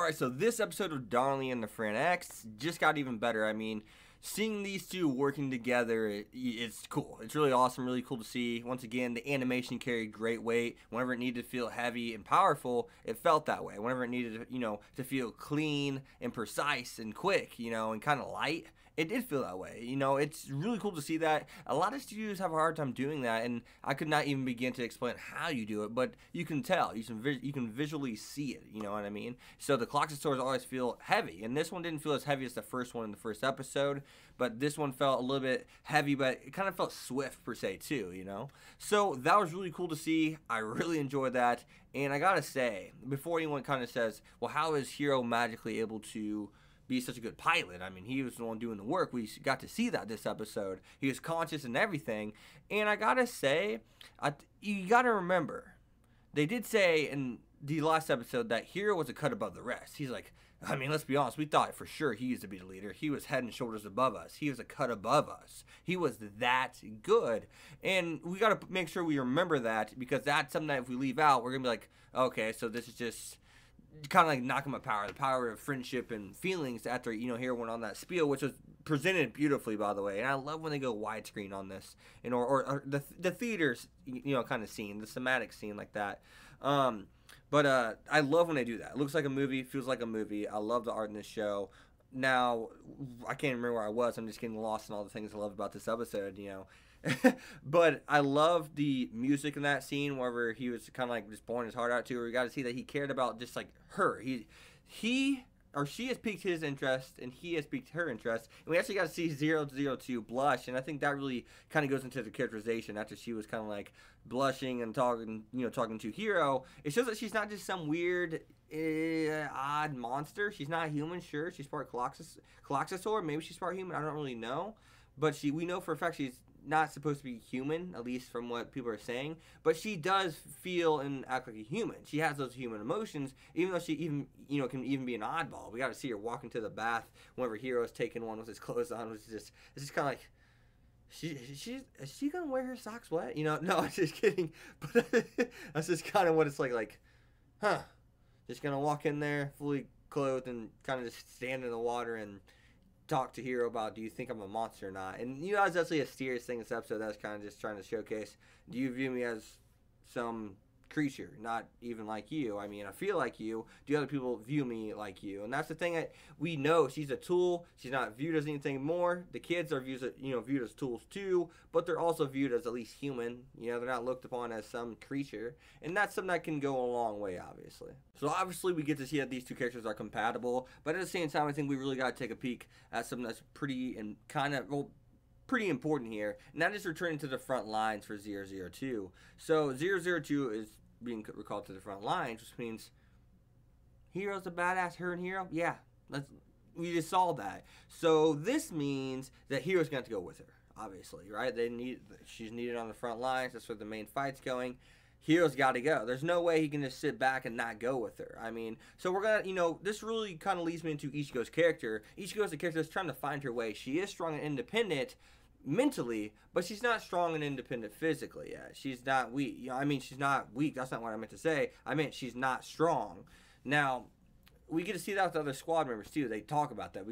Alright, so this episode of Darnley and the FranXX just got even better. I mean, seeing these two working together, it's cool. It's really awesome, really cool to see. Once again, the animation carried great weight. Whenever it needed to feel heavy and powerful, it felt that way. Whenever it needed, to feel clean and precise and quick, and kind of light, it did feel that way. It's really cool to see that. A lot of studios have a hard time doing that, and I could not even begin to explain how you do it, but you can tell. You can visually see it, you know what I mean? So the Cloxators always feel heavy, and this one didn't feel as heavy as the first one in the first episode, but this one felt a little bit heavy, but it kind of felt swift per se too, So that was really cool to see. I really enjoyed that, and I gotta say, before anyone kind of says, well, how is Hiro magically able to be such a good pilot? I mean, he was the one doing the work. We got to see that this episode. He was conscious and everything. And I gotta say, you gotta remember, they did say in the last episode that Hiro was a cut above the rest. He's like, I mean, let's be honest, we thought for sure he used to be the leader. He was head and shoulders above us. He was a cut above us. He was that good. And we got to make sure we remember that, because that's something that if we leave out, we're going to be like, okay, so this is just kind of like Nakama power, the power of friendship and feelings after, Hiro went on that spiel, which was presented beautifully, by the way. And I love when they go widescreen on this, or the theaters, kind of scene, the somatic scene like that. But I love when they do that. It looks like a movie, feels like a movie. I love the art in this show. Now, I can't remember where I was. I'm just getting lost in all the things I love about this episode, But I love the music in that scene, wherever he was kind of like just pouring his heart out to her. We got to see that he cared about just like her. He or she has piqued his interest, and he has piqued her interest. And we actually got to see 002 blush, and I think that really kind of goes into the characterization after she was kind of like blushing and talking to Hiro. It shows that she's not just some weird, odd monster. She's not human, sure. She's part Cloxator. Maybe she's part human. I don't really know. But we know for a fact she's not supposed to be human, at least from what people are saying, but she does feel and act like a human. She has those human emotions, even though she can even be an oddball. We got to see her walk into the bath whenever Hiro's taking one with his clothes on, which is just kind of like, is she gonna wear her socks wet? No, I'm just kidding. But that's just kind of what it's like, just gonna walk in there fully clothed and kind of just stand in the water and talk to Hiro about, do you think I'm a monster or not? And that's actually a serious thing this episode. That's kind of just trying to showcase, do you view me as some creature, not even like you? I mean, I feel like you. Do other people view me like you? And that's the thing that we know. She's a tool. She's not viewed as anything more. The kids are viewed as tools too, but they're also viewed as at least human. They're not looked upon as some creature, and that's something that can go a long way, obviously. So obviously we get to see that these two characters are compatible, but at the same time, I think we really got to take a peek at something that's pretty important here, and that is returning to the front lines for 002. So 002 is being recalled to the front lines, which means Hiro's a badass. Her and Hiro, yeah, we just saw that. So this means that Hiro's going to have to go with her, obviously, right? She's needed on the front lines. That's where the main fight's going. Hiro's got to go. There's no way he can just sit back and not go with her. I mean, so we're going to, this really kind of leads me into Ichigo's character. Ichigo's a character that's trying to find her way. She is strong and independent mentally, but she's not strong and independent physically yet. She's not weak. She's not weak. That's not what I meant to say. I meant she's not strong. Now, we get to see that with other squad members too. They talk about that.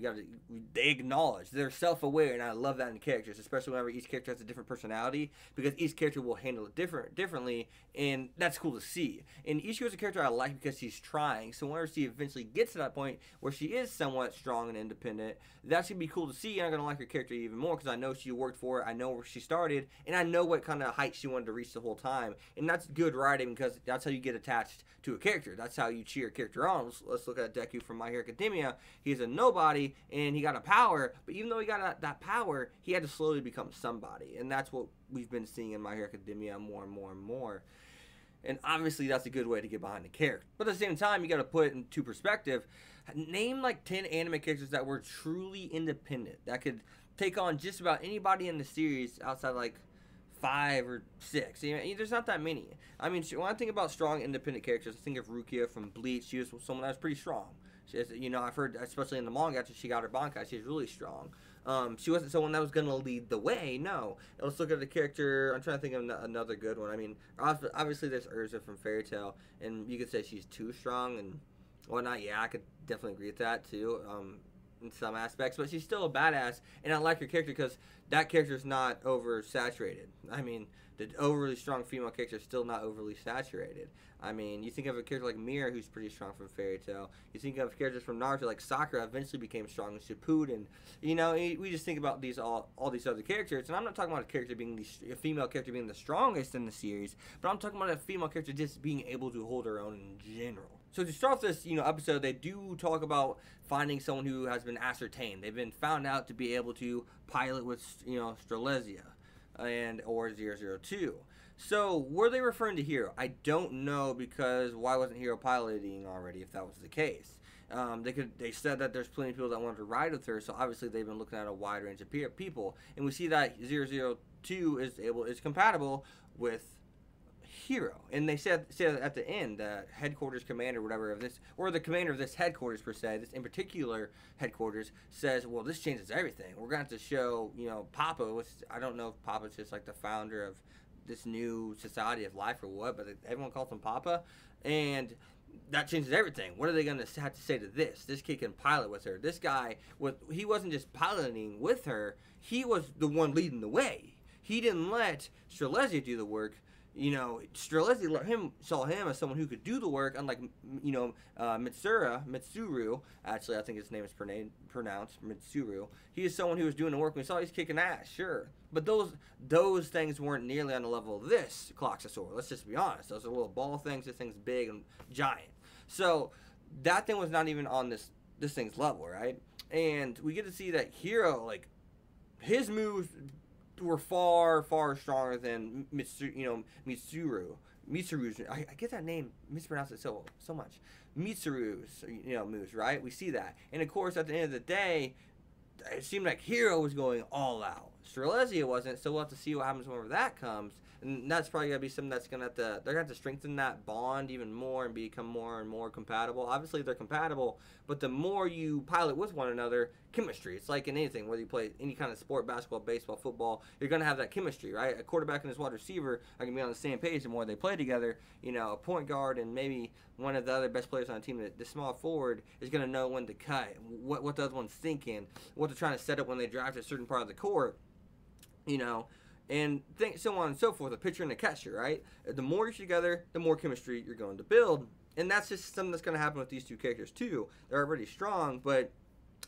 They acknowledge, they're self-aware, and I love that in characters, especially whenever each character has a different personality, because each character will handle it differently, and that's cool to see. And Ichigo's a character I like because she's trying. So whenever she eventually gets to that point where she is somewhat strong and independent, that's gonna be cool to see. And I'm gonna like her character even more because I know she worked for it. I know where she started, and I know what kind of height she wanted to reach the whole time. And that's good writing, because that's how you get attached to a character. That's how you cheer a character on. Let's look at Deku from My Hero Academia. He's a nobody, and he got a power, but even though he got that power, he had to slowly become somebody, and that's what we've been seeing in My Hero Academia more and more and more. And obviously that's a good way to get behind the character, but at the same time, you got to put it into perspective. Name like 10 anime characters that were truly independent, that could take on just about anybody in the series outside like 5 or 6. There's not that many. I mean, when I think about strong independent characters, I think of Rukia from Bleach. She was someone that was pretty strong. She has, I've heard, especially in the manga, after she got her Bankai, she's really strong. She wasn't someone that was going to lead the way, no. Let's look at the character. I'm trying to think of another good one. I mean, obviously there's Urza from Fairy Tail, and you could say she's too strong, and Well, not yeah, I could definitely agree with that too. In some aspects, but she's still a badass, and I like her character because that character is not oversaturated. I mean, the overly strong female character is still not overly saturated. I mean, you think of a character like Mira, who's pretty strong from Fairy Tail. You think of characters from Naruto like Sakura, eventually became strong in Shippuden. You know, we just think about these all these other characters, and I'm not talking about a female character being the strongest in the series, but I'm talking about a female character just being able to hold her own in general. So to start off this, episode, they do talk about finding someone who has been ascertained. They've been found out to be able to pilot with, Strelezia or 002. So were they referring to Hero? I don't know, because why wasn't Hero piloting already if that was the case? They said that there's plenty of people that wanted to ride with her, so obviously they've been looking at a wide range of people, and we see that 002 is compatible with Hero, and they said at the end, the headquarters commander, whatever of this, or the commander of this headquarters per se, this in particular headquarters, says, well, this changes everything. We're going to have to show, Papa, which I don't know if Papa's just like the founder of this new society of life or what, but everyone calls him Papa, and that changes everything. What are they going to have to say to this? This kid can pilot with her. This guy, he wasn't just piloting with her, he was the one leading the way. He didn't let Strelezia do the work. Strelezia saw him as someone who could do the work, unlike, Mitsuru. Actually, I think his name is pronounced Mitsuru. He is someone who was doing the work. We saw he's kicking ass, sure. But those things weren't nearly on the level of this Cloxosaur. Let's just be honest. Those are little ball things. This thing's big and giant. So that thing was not even on this thing's level, right? And we get to see that Hero, like, his moves were far, far stronger than Mitsuru's. I get that name mispronounced it so much. Mitsuru's, moves, right? We see that, and of course, at the end of the day, it seemed like Hero was going all out. Strelezia wasn't, so we'll have to see what happens whenever that comes. And that's probably gonna be something that's they're gonna have to strengthen that bond even more and become more and more compatible. Obviously they're compatible, but the more you pilot with one another, chemistry. It's like in anything, whether you play any kind of sport, basketball, baseball, football, you're gonna have that chemistry, right? A quarterback and his wide receiver are gonna be on the same page the more they play together. A point guard and maybe one of the other best players on the team, the small forward, is gonna know when to cut, what the other one's thinking, what they're trying to set up when they drive to a certain part of the court, and so on and so forth, a pitcher and a catcher, right? The more you're together, the more chemistry you're going to build. And that's just something that's going to happen with these two characters, too. They're already strong, but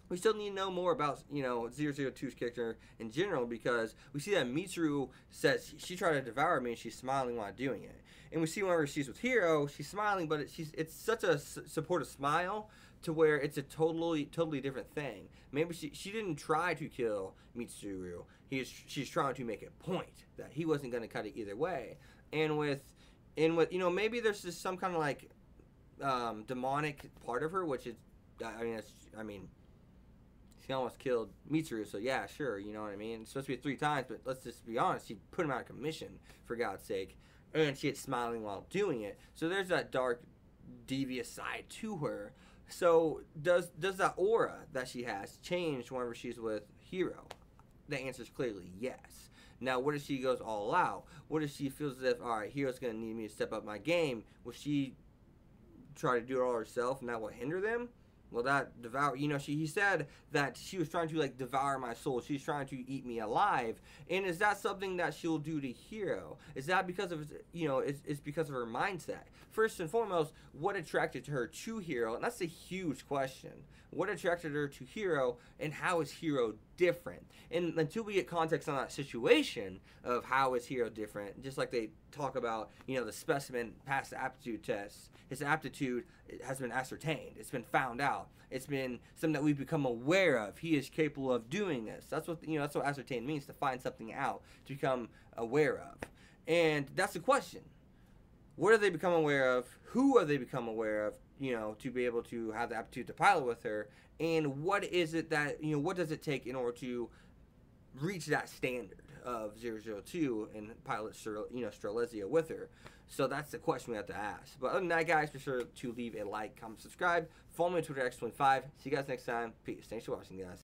we still need to know more about, 002's character in general, because we see that Mitsuru says she tried to devour me and she's smiling while doing it. And we see whenever she's with Hero, she's smiling, but it's such a supportive smile to where it's a totally different thing. Maybe she didn't try to kill Mitsuru. She's trying to make a point that he wasn't going to cut it either way. And with maybe there's just some kind of like demonic part of her, which is she almost killed Mitsuru, so yeah, sure, you know what I mean? It's supposed to be 3 times, but let's just be honest, she put him out of commission, for God's sake. And she is smiling while doing it. So there's that dark, devious side to her. So does that aura that she has change whenever she's with Hero? The answer is clearly yes. Now, what if she goes all out? What if she feels as if, all right, Hero's going to need me to step up my game? Will she try to do it all herself, and that will hinder them? Well, that devour, he said that she was trying to, like, devour my soul. She's trying to eat me alive. And is that something that she'll do to Hero? Is that because of, it's because of her mindset? First and foremost, what attracted her to Hero? And that's a huge question. What attracted her to Hero, and how is Hero different? And until we get context on that situation of how is Hero different, just like they talk about, the specimen passed the aptitude test, his aptitude has been ascertained. It's been found out. It's been something that we've become aware of. He is capable of doing this. That's what ascertained means, to find something out, to become aware of. And that's the question. What have they become aware of? Who have they become aware of, to be able to have the aptitude to pilot with her? And what is it that, what does it take in order to reach that standard of 002 and pilot, Strelezia with her? So that's the question we have to ask. But other than that, guys, be sure to leave a like, comment, subscribe. Follow me on Twitter, X25. See you guys next time. Peace. Thanks for watching, guys.